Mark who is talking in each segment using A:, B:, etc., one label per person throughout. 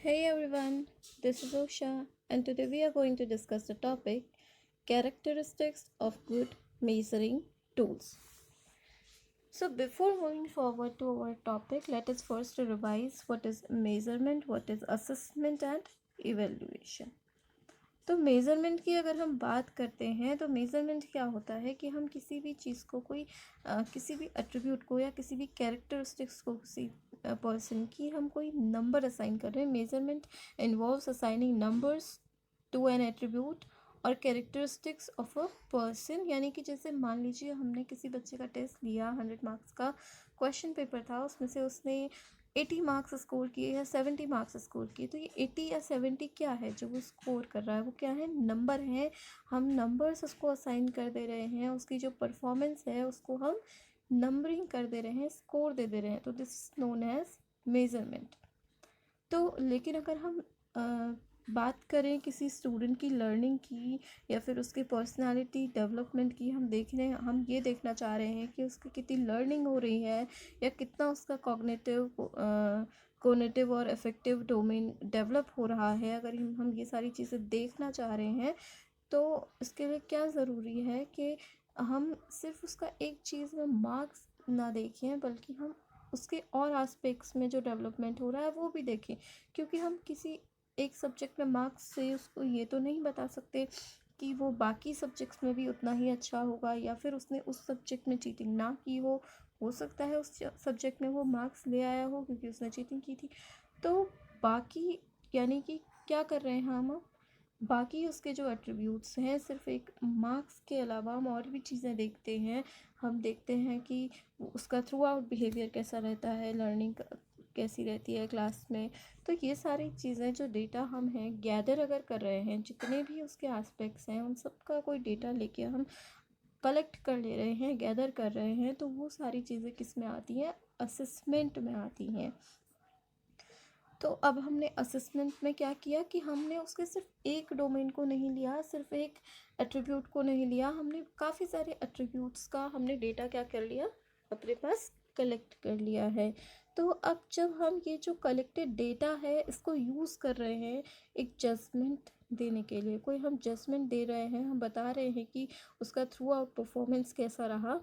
A: Hey everyone, this is Osha, and today we are going to discuss the topic characteristics of good measuring tools. So, before moving forward to our topic, let us first revise what is measurement, what is assessment, and evaluation. तो measurement की अगर हम बात करते हैं तो measurement क्या होता है कि हम किसी भी चीज़ को किसी भी एट्रीब्यूट को या किसी भी कैरेक्टरिस्टिक्स को किसी पर्सन की हम कोई नंबर असाइन कर रहे हैं. Measurement involves assigning numbers to an attribute और कैरेक्टरिस्टिक्स ऑफ अ पर्सन. यानी कि जैसे मान लीजिए हमने किसी बच्चे का टेस्ट लिया, 100 मार्क्स का क्वेश्चन पेपर था, उसमें से उसने 80 मार्क्स स्कोर किए या 70 मार्क्स स्कोर किए. तो ये 80 या 70 क्या है जो वो स्कोर कर रहा है, वो क्या है, नंबर है. हम नंबर्स उसको असाइन कर दे रहे हैं, उसकी जो परफॉर्मेंस है उसको हम नंबरिंग कर दे रहे हैं, स्कोर दे दे रहे हैं. तो this is known as measurement. तो लेकिन अगर हम बात करें किसी स्टूडेंट की लर्निंग की या फिर उसके पर्सनालिटी डेवलपमेंट की, हम ये देखना चाह रहे हैं कि उसकी कितनी लर्निंग हो रही है या कितना उसका कॉग्निटिव और इफेक्टिव डोमेन डेवलप हो रहा है. अगर हम ये सारी चीज़ें देखना चाह रहे हैं तो इसके लिए क्या ज़रूरी है कि हम सिर्फ उसका एक चीज़ में मार्क्स ना देखें, बल्कि हम उसके और एस्पेक्ट्स में जो डेवलपमेंट हो रहा है वो भी देखें. क्योंकि हम किसी एक सब्जेक्ट में मार्क्स से उसको ये तो नहीं बता सकते कि वो बाकी सब्जेक्ट्स में भी उतना ही अच्छा होगा, या फिर उसने उस सब्जेक्ट में चीटिंग ना की हो सकता है उस सब्जेक्ट में वो मार्क्स ले आया हो क्योंकि उसने चीटिंग की थी. तो बाकी यानी कि क्या कर रहे हैं हम, बाकी उसके जो एट्रीब्यूट्स हैं, सिर्फ एक मार्क्स के अलावा हम और भी चीज़ें देखते हैं. हम देखते हैं कि उसका थ्रू आउट बिहेवियर कैसा रहता है, लर्निंग कैसी रहती है क्लास में. तो ये सारी चीज़ें जो डेटा हम हैं गैदर अगर कर रहे हैं, जितने भी उसके एस्पेक्ट्स हैं उन सब का कोई डेटा लेके हम कलेक्ट कर ले रहे हैं, गैदर कर रहे हैं, तो वो सारी चीज़ें किस में आती हैं, असेसमेंट में आती हैं. तो अब हमने असेसमेंट में क्या किया कि हमने उसके सिर्फ एक डोमेन को नहीं लिया, सिर्फ एक एट्रीब्यूट को नहीं लिया, हमने काफ़ी सारे एट्रीब्यूट्स का हमने डेटा क्या कर लिया, अपने पास कलेक्ट कर लिया है. तो अब जब हम ये जो कलेक्टेड डेटा है इसको यूज़ कर रहे हैं एक जजमेंट देने के लिए, कोई हम जजमेंट दे रहे हैं, हम बता रहे हैं कि उसका थ्रू आउट परफॉर्मेंस कैसा रहा,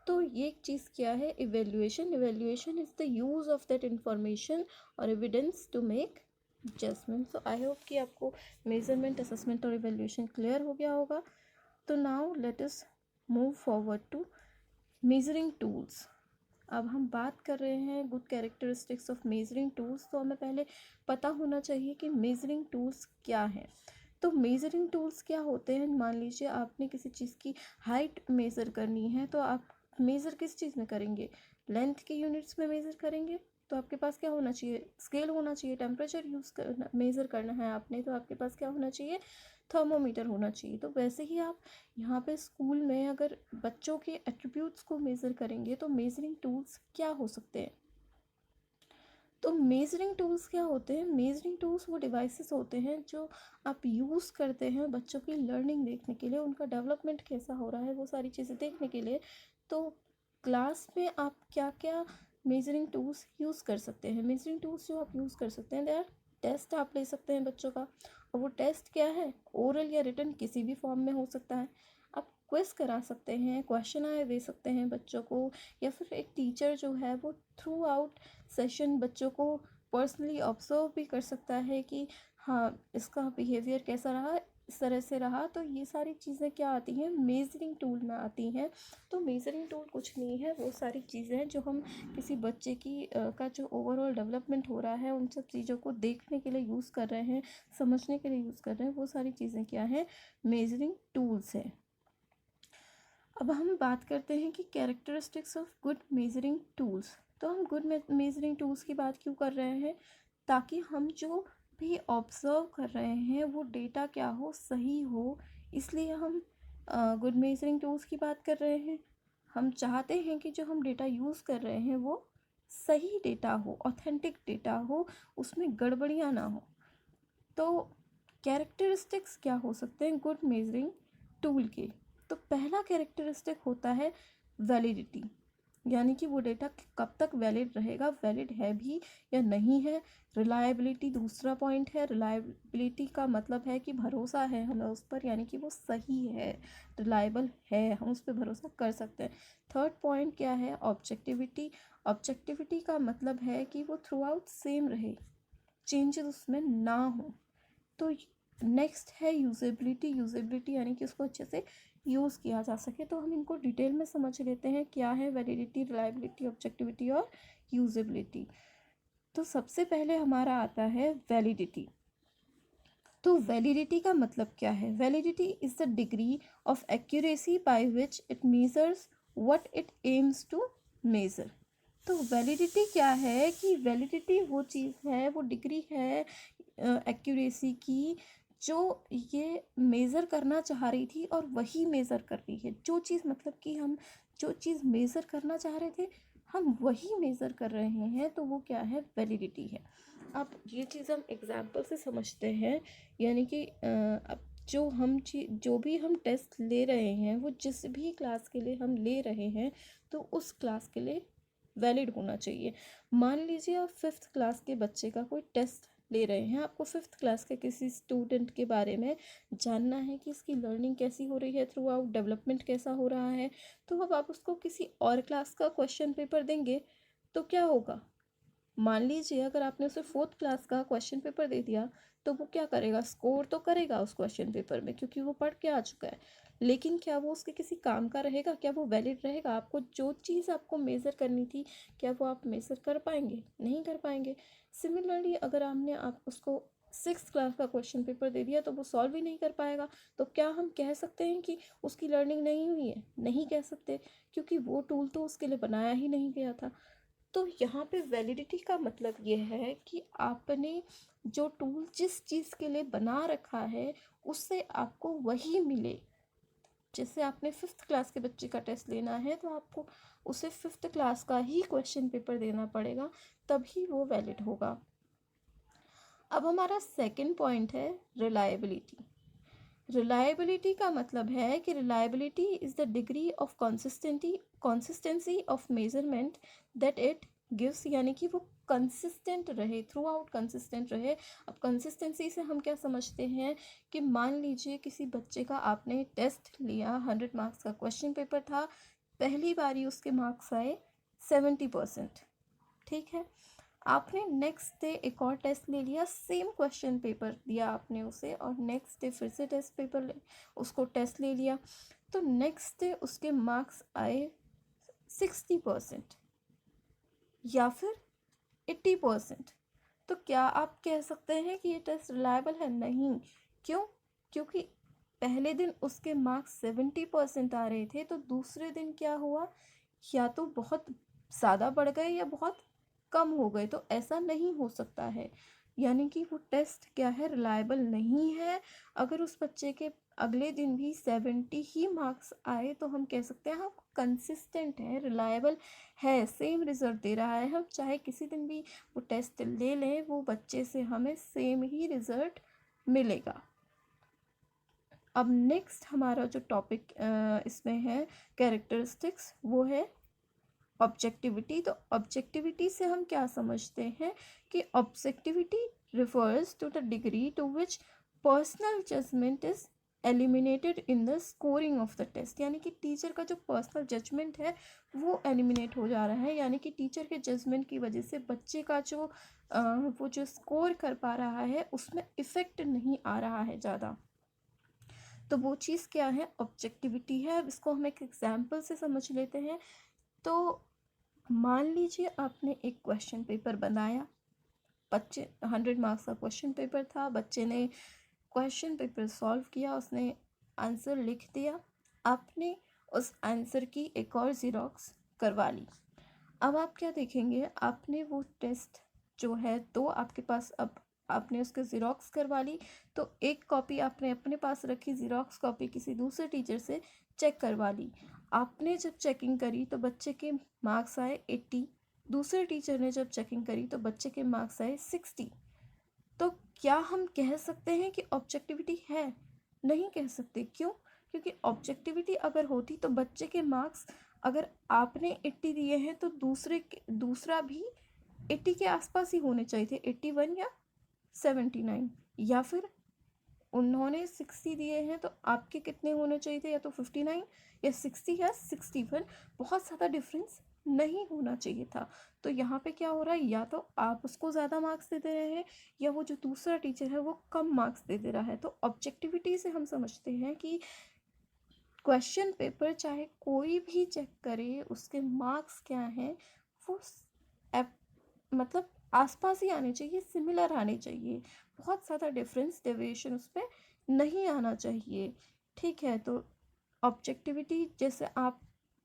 A: तो ये एक चीज़ क्या है, evaluation. Evaluation is the use of that information और evidence to make judgement. So I hope कि आपको मेजरमेंट, असेसमेंट और इवेल्युएशन क्लियर हो गया होगा. तो now let us move forward to measuring tools. अब हम बात कर रहे हैं good characteristics of measuring tools. तो हमें पहले पता होना चाहिए कि मेजरिंग टूल्स क्या हैं. तो मेजरिंग टूल्स क्या होते हैं, मान लीजिए आपने किसी चीज़ की हाइट मेज़र करनी है, तो आप मेज़र किस चीज़ में करेंगे, लेंथ के यूनिट्स में मेज़र करेंगे. तो आपके पास क्या होना चाहिए, स्केल होना चाहिए. टेम्परेचर यूज़ करना, मेज़र करना है आपने, तो आपके पास क्या होना चाहिए, थर्मोमीटर होना चाहिए. तो वैसे ही आप यहाँ पे स्कूल में अगर बच्चों के एट्रीब्यूट्स को मेज़र करेंगे तो मेजरिंग टूल्स क्या हो सकते हैं. तो मेजरिंग टूल्स क्या होते हैं, मेजरिंग टूल्स वो डिवाइसेस होते हैं जो आप यूज़ करते हैं बच्चों की लर्निंग देखने के लिए, उनका डेवलपमेंट कैसा हो रहा है वो सारी चीज़ें देखने के लिए. तो क्लास में आप क्या क्या मेजरिंग टूल्स यूज़ कर सकते हैं. मेजरिंग टूल्स जो आप यूज़ कर सकते हैं, दे आर टेस्ट आप ले सकते हैं बच्चों का, और वो टेस्ट क्या है, ओरल या रिटन किसी भी फॉर्म में हो सकता है. आप क्विज करा सकते हैं, क्वेश्चन आए दे सकते हैं बच्चों को, या फिर एक टीचर जो है वो थ्रू आउट सेशन बच्चों को पर्सनली ऑब्जर्व भी कर सकता है कि हाँ इसका बिहेवियर कैसा रहा, इस तरह से रहा. तो ये सारी चीज़ें क्या आती हैं, मेजरिंग टूल में आती हैं. तो मेजरिंग टूल कुछ नहीं है, वो सारी चीज़ें हैं जो हम किसी बच्चे की का जो ओवरऑल डेवलपमेंट हो रहा है उन सब चीज़ों को देखने के लिए यूज़ कर रहे हैं, समझने के लिए यूज़ कर रहे हैं. वो सारी चीज़ें क्या हैं, मेजरिंग टूल्स हैं. अब हम बात करते हैं कि characteristics of good measuring tools. तो हम गुड मेजरिंग टूल्स की बात क्यों कर रहे हैं, ताकि हम जो भी ऑब्ज़र्व कर रहे हैं वो डेटा क्या हो, सही हो. इसलिए हम गुड मेजरिंग टूल्स की बात कर रहे हैं. हम चाहते हैं कि जो हम डेटा यूज़ कर रहे हैं वो सही डेटा हो, ऑथेंटिक डेटा हो, उसमें गड़बड़ियाँ ना हो. तो कैरेक्टरिस्टिक्स क्या हो सकते हैं गुड मेजरिंग टूल के. तो पहला कैरेक्टरिस्टिक होता है वैलिडिटी. यानी कि वो डेटा कब तक वैलिड रहेगा, वैलिड है भी या नहीं है। रिलायबिलिटी दूसरा पॉइंट है। रिलायबिलिटी का मतलब है कि भरोसा है हमें उस पर, यानी कि वो सही है, रिलायबल है, हम उस पर भरोसा कर सकते हैं। थर्ड पॉइंट क्या है? ऑब्जेक्टिविटी। ऑब्जेक्टिविटी का मतलब है कि वो थ्रू आउट सेम रहे, चेंजेस उसमें ना हो। तो नेक्स्ट है यूजेबिलिटी। यूजेबिलिटी यानी कि उसको अच्छे से यूज़ किया जा सके। तो हम इनको डिटेल में समझ लेते हैं क्या है वैलिडिटी, रिलायबिलिटी, ऑब्जेक्टिविटी और यूजेबिलिटी। तो सबसे पहले हमारा आता है वैलिडिटी। तो वैलिडिटी का मतलब क्या है? Validity is the degree of accuracy by which it measures what it aims to measure. तो वैलिडिटी क्या है? कि वैलिडिटी वो चीज़ है, वो डिग्री है एक्यूरेसी की, जो ये मेज़र करना चाह रही थी और वही मेज़र कर रही है। जो चीज़ मतलब कि हम जो चीज़ मेज़र करना चाह रहे थे हम वही मेज़र कर रहे हैं, तो वो क्या है? वैलिडिटी है। अब ये चीज़ हम एग्जाम्पल से समझते हैं, यानी कि अब जो भी हम टेस्ट ले रहे हैं वो जिस भी क्लास के लिए हम ले रहे हैं तो उस क्लास के लिए वैलिड होना चाहिए। मान लीजिए आप 5th क्लास के बच्चे का कोई टेस्ट ले रहे हैं, आपको 5th क्लास के किसी स्टूडेंट के बारे में जानना है कि इसकी लर्निंग कैसी हो रही है, थ्रू आउट डेवलपमेंट कैसा हो रहा है। तो अब आप उसको किसी और क्लास का क्वेश्चन पेपर देंगे तो क्या होगा? मान लीजिए अगर आपने उसे 4th क्लास का क्वेश्चन पेपर दे दिया तो वो क्या करेगा? स्कोर तो करेगा उस क्वेश्चन पेपर में, क्योंकि वो पढ़ के आ चुका है। लेकिन क्या वो उसके किसी काम का रहेगा? क्या वो वैलिड रहेगा? आपको जो चीज़ आपको मेज़र करनी थी, क्या वो आप मेज़र कर पाएंगे? नहीं कर पाएंगे। सिमिलरली अगर आपने आप उसको 6th क्लास का क्वेश्चन पेपर दे दिया तो वो सॉल्व ही नहीं कर पाएगा। तो क्या हम कह सकते हैं कि उसकी लर्निंग नहीं हुई है? नहीं कह सकते, क्योंकि वो टूल तो उसके लिए बनाया ही नहीं गया था। तो यहाँ पे वैलिडिटी का मतलब ये है कि आपने जो टूल जिस चीज़ के लिए बना रखा है उससे आपको वही मिले। जैसे आपने 5th क्लास के बच्चे का टेस्ट लेना है तो आपको उसे 5th क्लास का ही क्वेश्चन पेपर देना पड़ेगा, तभी वो वैलिड होगा। अब हमारा सेकंड पॉइंट है रिलायबिलिटी। रिलायबिलिटी का मतलब है कि reliability is the degree of consistency of measurement that it gives, यानी कि वो कंसिस्टेंट रहे, थ्रू आउट कंसिस्टेंट रहे। अब कंसिस्टेंसी से हम क्या समझते हैं कि मान लीजिए किसी बच्चे का आपने टेस्ट लिया, 100 मार्क्स का क्वेश्चन पेपर था, पहली बारी उसके मार्क्स आए 70%, ठीक है। आपने नेक्स्ट डे एक और टेस्ट ले लिया, सेम क्वेश्चन पेपर दिया आपने उसे, और नेक्स्ट डे फिर से टेस्ट पेपर उसको टेस्ट ले लिया, तो नेक्स्ट डे उसके मार्क्स आए 60% या फिर 80%। तो क्या आप कह सकते हैं कि ये टेस्ट रिलायबल है? नहीं। क्यों? क्योंकि पहले दिन उसके मार्क्स 70% आ रहे थे, तो दूसरे दिन क्या हुआ? या तो बहुत ज़्यादा बढ़ गए या बहुत कम हो गए। तो ऐसा नहीं हो सकता है, यानी कि वो टेस्ट क्या है? रिलायबल नहीं है। अगर उस बच्चे के अगले दिन भी 70 ही मार्क्स आए तो हम कह सकते हैं हाँ कंसिस्टेंट है, रिलायबल है, सेम रिजल्ट दे रहा है। हम चाहे किसी दिन भी वो टेस्ट ले लें, वो बच्चे से हमें सेम ही रिजल्ट मिलेगा। अब नेक्स्ट हमारा जो टॉपिक इसमें है कैरेक्टरिस्टिक्स, वो है ऑब्जेक्टिविटी। तो ऑब्जेक्टिविटी से हम क्या समझते हैं कि objectivity refers to the degree to which personal judgement is eliminated in the scoring of the test, यानी कि टीचर का जो पर्सनल जजमेंट है वो एलिमिनेट हो जा रहा है, यानी कि टीचर के जजमेंट की वजह से बच्चे का जो वो जो स्कोर कर पा रहा है उसमें इफ़ेक्ट नहीं आ रहा है ज़्यादा। तो वो चीज़ क्या है? ऑब्जेक्टिविटी है। अब इसको हम एक एग्जाम्पल से समझ लेते हैं। तो मान लीजिए आपने एक क्वेश्चन पेपर बनाया, बच्चे 100 मार्क्स का क्वेश्चन पेपर था, बच्चे ने क्वेश्चन पेपर सॉल्व किया, उसने आंसर लिख दिया, आपने उस आंसर की एक और ज़ेरॉक्स करवा ली। अब आप क्या देखेंगे? आपने वो टेस्ट जो है तो आपके पास, अब आपने उसके ज़ेरॉक्स करवा ली, तो एक कॉपी आपने अपने पास रखी, ज़ेरॉक्स कॉपी किसी दूसरे टीचर से चेक करवा ली। आपने जब चेकिंग करी तो बच्चे के मार्क्स आए 80, दूसरे टीचर ने जब चेकिंग करी तो बच्चे के मार्क्स आए 60। तो क्या हम कह सकते हैं कि ऑब्जेक्टिविटी है? नहीं कह सकते। क्यों? क्योंकि ऑब्जेक्टिविटी अगर होती तो बच्चे के मार्क्स अगर आपने 80 दिए हैं तो दूसरा भी 80 के आसपास ही होने चाहिए थे, 81 या 79, या फिर उन्होंने 60 दिए हैं तो आपके कितने होने चाहिए थे, या तो 59 या 60 या 61। बहुत ज़्यादा डिफरेंस नहीं होना चाहिए था। तो यहाँ पे क्या हो रहा है, या तो आप उसको ज़्यादा मार्क्स दे दे रहे हैं या वो जो दूसरा टीचर है वो कम मार्क्स दे दे रहा है। तो ऑब्जेक्टिविटी से हम समझते हैं कि क्वेश्चन पेपर चाहे कोई भी चेक करे, उसके मार्क्स क्या हैं वो मतलब आसपास ही आने चाहिए, सिमिलर आने चाहिए। बहुत ज़्यादा डिफरेंस डेविएशन उस पर नहीं आना चाहिए। ठीक है, तो ऑब्जेक्टिविटी जैसे आप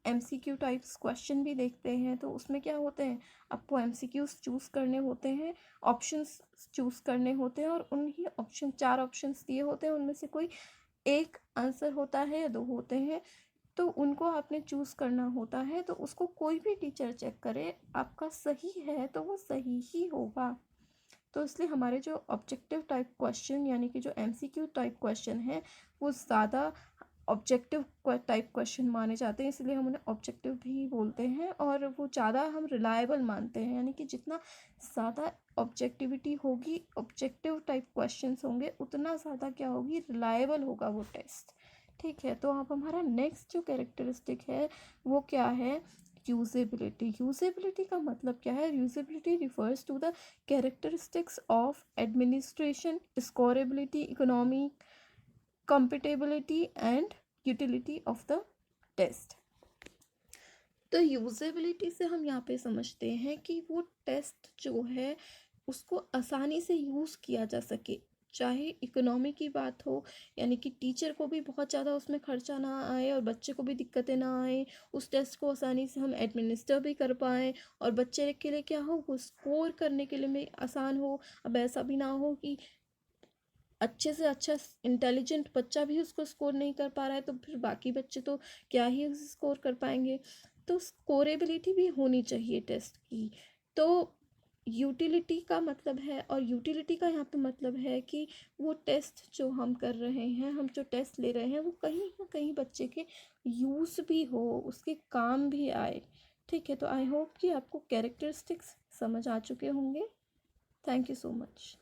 A: एमसीक्यू टाइप्स क्वेश्चन भी देखते हैं तो उसमें क्या होते हैं, आपको एमसीक्यूज चूज़ करने होते हैं, ऑप्शंस चूज़ करने होते हैं, और उन्हीं ऑप्शन 4 ऑप्शंस दिए होते हैं, उनमें से कोई एक आंसर होता है या 2 होते हैं, तो उनको आपने चूज़ करना होता है। तो उसको कोई भी टीचर चेक करे, आपका सही है तो वो सही ही होगा। तो इसलिए हमारे जो ऑब्जेक्टिव टाइप क्वेश्चन यानी कि जो एमसीक्यू टाइप क्वेश्चन है वो ज़्यादा ऑब्जेक्टिव टाइप क्वेश्चन माने जाते हैं, इसलिए हम उन्हें ऑब्जेक्टिव भी बोलते हैं, और वो ज़्यादा हम रिलायबल मानते हैं। यानी कि जितना ज़्यादा ऑब्जेक्टिविटी होगी, ऑब्जेक्टिव टाइप क्वेश्चंस होंगे, उतना ज़्यादा क्या होगी, रिलायबल होगा वो टेस्ट। ठीक है, तो अब हमारा नेक्स्ट जो कैरेक्टरिस्टिक है वो क्या है, यूजेबिलिटी। यूजेबिलिटी का मतलब क्या है, usability refers to the characteristics of administration, scorability, economy, compatibility and utility of the test। तो यूजेबिलिटी से हम यहाँ पे समझते हैं कि वो टेस्ट जो है उसको आसानी से यूज़ किया जा सके, चाहे इकोनॉमी की बात हो, यानी कि टीचर को भी बहुत ज़्यादा उसमें खर्चा ना आए और बच्चे को भी दिक्कतें ना आए, उस टेस्ट को आसानी से हम एडमिनिस्टर भी कर पाएँ, और बच्चे के लिए क्या हो, वो स्कोर करने के लिए भी आसान हो। अब ऐसा भी ना हो कि अच्छे से अच्छा इंटेलिजेंट बच्चा भी उसको स्कोर नहीं कर पा रहा है, तो फिर बाकी बच्चे तो क्या ही उसे स्कोर कर पाएंगे। तो स्कोरेबिलिटी भी होनी चाहिए टेस्ट की। तो यूटिलिटी का मतलब है, और यूटिलिटी का यहाँ पे मतलब है कि वो टेस्ट जो हम कर रहे हैं, हम जो टेस्ट ले रहे हैं, वो कहीं ना कहीं बच्चे के यूज़ भी हो, उसके काम भी आए। ठीक है, तो आई होप कि आपको कैरेक्टरिस्टिक्स समझ आ चुके होंगे। Thank you so much.